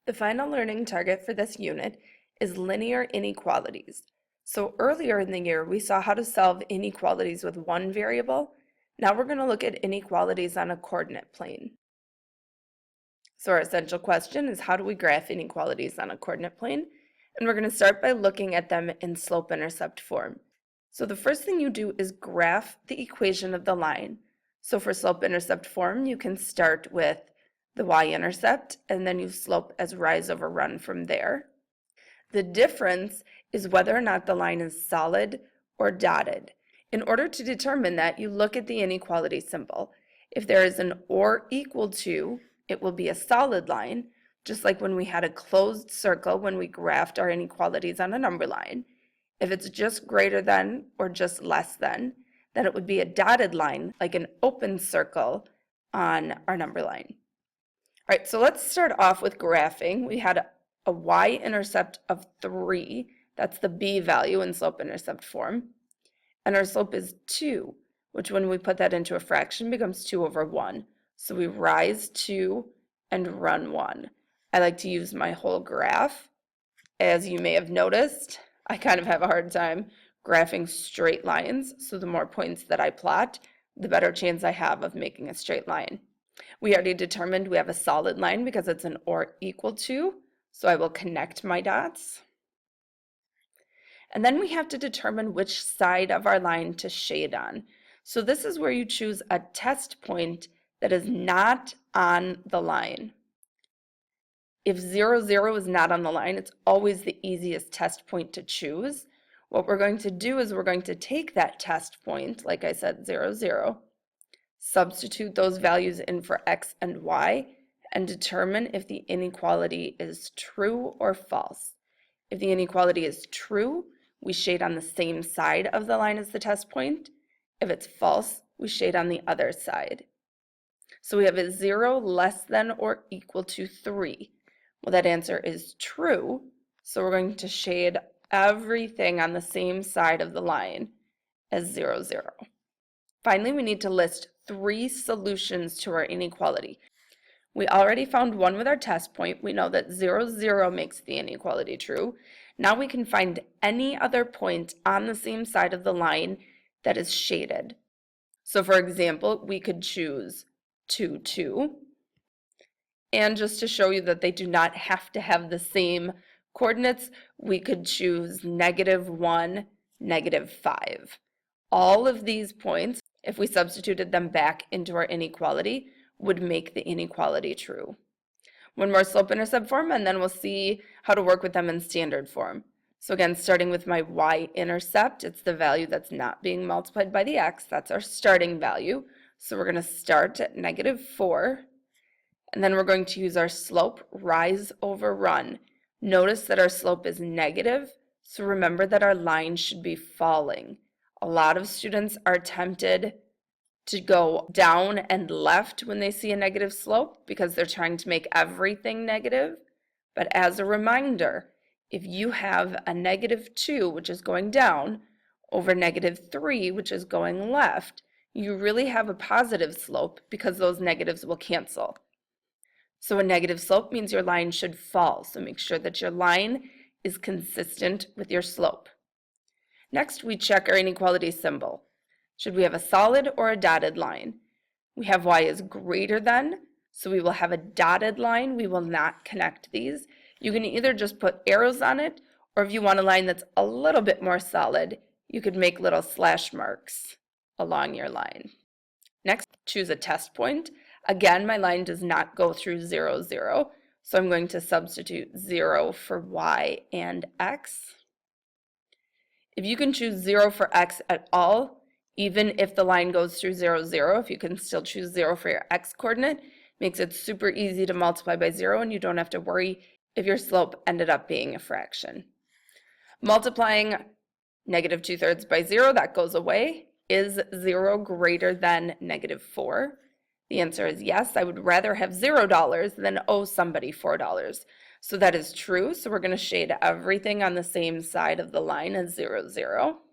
The final learning target for this unit is linear inequalities. So earlier in the year, we saw how to solve inequalities with one variable. Now we're going to look at inequalities on a coordinate plane. So our essential question is, how do we graph inequalities on a coordinate plane? And we're going to start by looking at them in slope-intercept form. So the first thing you do is graph the equation of the line. So for slope-intercept form, you can start with the y-intercept, and then you slope as rise over run from there. The difference is whether or not the line is solid or dotted. In order to determine that, you look at the inequality symbol. If there is an or equal to, it will be a solid line, just like when we had a closed circle when we graphed our inequalities on a number line. If it's just greater than or just less than, then it would be a dotted line, like an open circle on our number line. All right, so let's start off with graphing. We had a y-intercept of 3. That's the b value in slope-intercept form. And our slope is 2, which when we put that into a fraction becomes 2 over 1. So we rise 2 and run 1. I like to use my whole graph. As you may have noticed, I kind of have a hard time graphing straight lines. So the more points that I plot, the better chance I have of making a straight line. We already determined we have a solid line because it's an or equal to, so I will connect my dots. And then we have to determine which side of our line to shade on. So this is where you choose a test point that is not on the line. If 0, 0 is not on the line, it's always the easiest test point to choose. What we're going to do is we're going to take that test point, like I said, 0, 0, substitute those values in for x and y, and determine if the inequality is true or false. If the inequality is true, we shade on the same side of the line as the test point. If it's false, we shade on the other side. So we have a 0 less than or equal to 3. Well, that answer is true, so we're going to shade everything on the same side of the line as 0, 0. Finally, we need to list 3 solutions to our inequality. We already found one with our test point. We know that 0, 0 makes the inequality true. Now we can find any other point on the same side of the line that is shaded. So for example, we could choose 2, 2. And just to show you that they do not have to have the same coordinates, we could choose -1, -5. All of these points, if we substituted them back into our inequality, would make the inequality true. One more slope-intercept form, and then we'll see how to work with them in standard form. So again, starting with my y-intercept, it's the value that's not being multiplied by the x. That's our starting value. So we're going to start at -4, and then we're going to use our slope, rise over run. Notice that our slope is negative, so remember that our line should be falling. A lot of students are tempted to go down and left when they see a negative slope because they're trying to make everything negative. But as a reminder, if you have a -2, which is going down, over -3, which is going left, you really have a positive slope because those negatives will cancel. So a negative slope means your line should fall, so make sure that your line is consistent with your slope. Next, we check our inequality symbol. Should we have a solid or a dotted line? We have y is greater than, so we will have a dotted line. We will not connect these. You can either just put arrows on it, or if you want a line that's a little bit more solid, you could make little slash marks along your line. Next, choose a test point. Again, my line does not go through 0, 0, so I'm going to substitute 0 for y and x. If you can choose 0 for x at all, even if the line goes through 0, 0, if you can still choose 0 for your x coordinate, makes it super easy to multiply by 0, and you don't have to worry if your slope ended up being a fraction. Multiplying -2/3 by 0, that goes away. Is 0 greater than -4? The answer is yes. I would rather have $0 than owe somebody $4. So that is true. So we're going to shade everything on the same side of the line as 0, 0.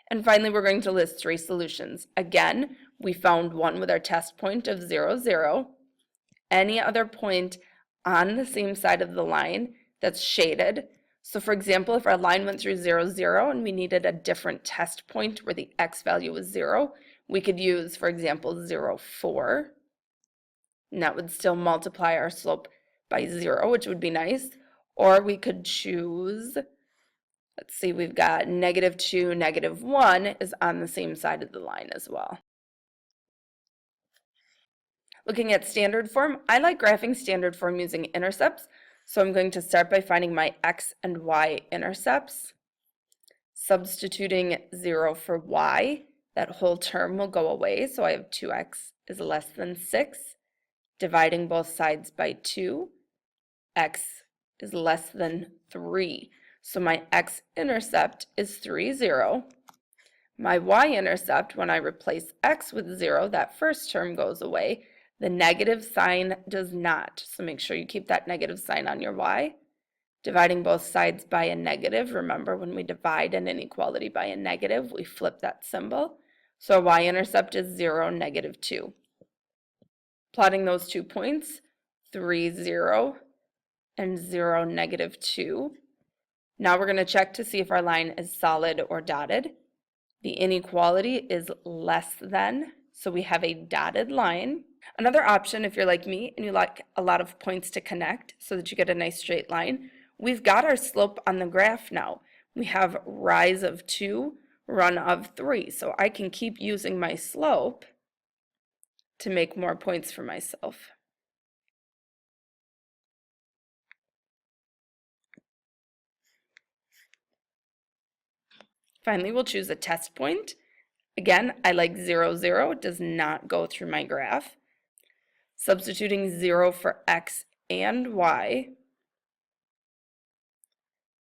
And finally, we're going to list 3 solutions. Again, we found one with our test point of 0, 0. any other point on the same side of the line that's shaded. So for example, if our line went through 0, 0, and we needed a different test point where the x value was 0, we could use, for example, 0, 4. And that would still multiply our slope by 0, which would be nice. Or we could choose, let's see, we've got -2, -1 is on the same side of the line as well. Looking at standard form, I like graphing standard form using intercepts. So I'm going to start by finding my x and y intercepts. Substituting 0 for y, that whole term will go away. So I have 2x is less than 6. Dividing both sides by 2, x is less than 3. So my x-intercept is 3, 0. My y-intercept, when I replace x with 0, that first term goes away. The negative sign does not. So make sure you keep that negative sign on your y. Dividing both sides by a negative. Remember, when we divide an inequality by a negative, we flip that symbol. So y-intercept is 0, -2. Plotting those 2 points, 3, 0, and 0, -2. Now we're going to check to see if our line is solid or dotted. The inequality is less than, so we have a dotted line. Another option, if you're like me and you like a lot of points to connect so that you get a nice straight line, we've got our slope on the graph now. We have rise of 2, run of 3, so I can keep using my slope to make more points for myself. Finally, we'll choose a test point. Again, I like 0, 0. It does not go through my graph. Substituting 0 for x and y,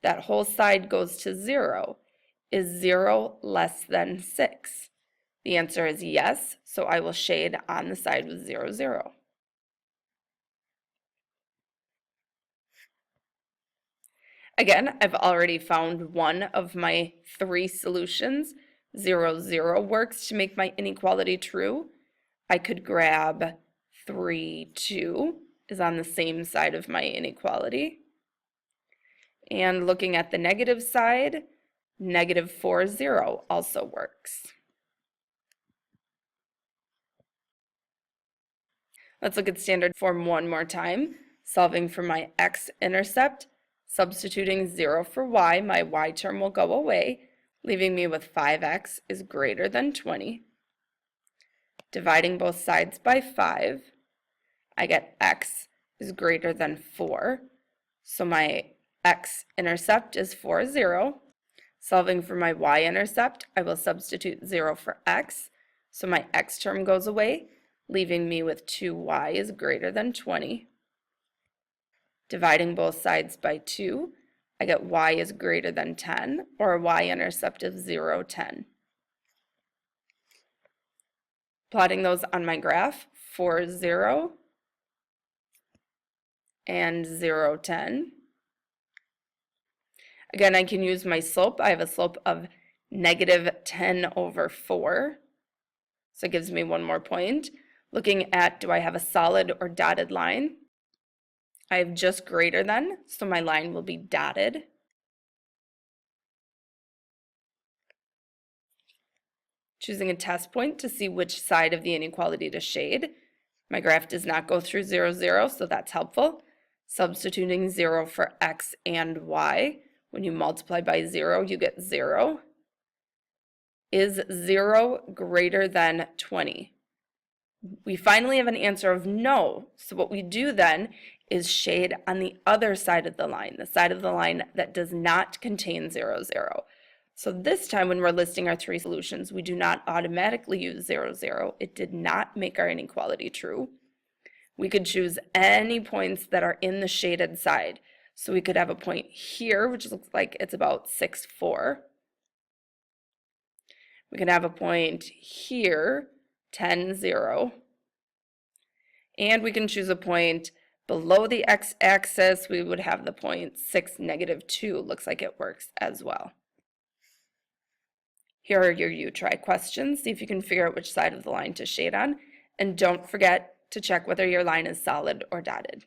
that whole side goes to 0. Is 0 less than 6? The answer is yes, so I will shade on the side with 0, 0. Again, I've already found one of my 3 solutions. 0, 0 works to make my inequality true. I could grab 3, 2 is on the same side of my inequality. And looking at the negative side, -4, 0 also works. Let's look at standard form one more time. Solving for my x-intercept, substituting 0 for y, my y term will go away, leaving me with 5x is greater than 20. Dividing both sides by 5, I get x is greater than 4. So my x-intercept is 4, 0. Solving for my y-intercept, I will substitute 0 for x. So my x term goes away, leaving me with 2y is greater than 20. Dividing both sides by 2, I get y is greater than 10, or a y-intercept of 0, 10. Plotting those on my graph, 4, 0, and 0, 10. Again, I can use my slope. I have a slope of -10/4. So it gives me one more point. Looking at, do I have a solid or dotted line? I have just greater than, so my line will be dotted. Choosing a test point to see which side of the inequality to shade. My graph does not go through 0, 0, so that's helpful. Substituting 0 for x and y. When you multiply by 0, you get 0. Is 0 greater than 20? We finally have an answer of no. So what we do then is shade on the other side of the line, the side of the line that does not contain 0, 0. So this time when we're listing our 3 solutions, we do not automatically use 0, 0. It did not make our inequality true. We could choose any points that are in the shaded side. So we could have a point here, which looks like it's about 6, 4. We can have a point here, 10, 0. And we can choose a point below the x-axis. We would have the point 6, -2. Looks like it works as well. Here are your you try questions. See if you can figure out which side of the line to shade on. And don't forget to check whether your line is solid or dotted.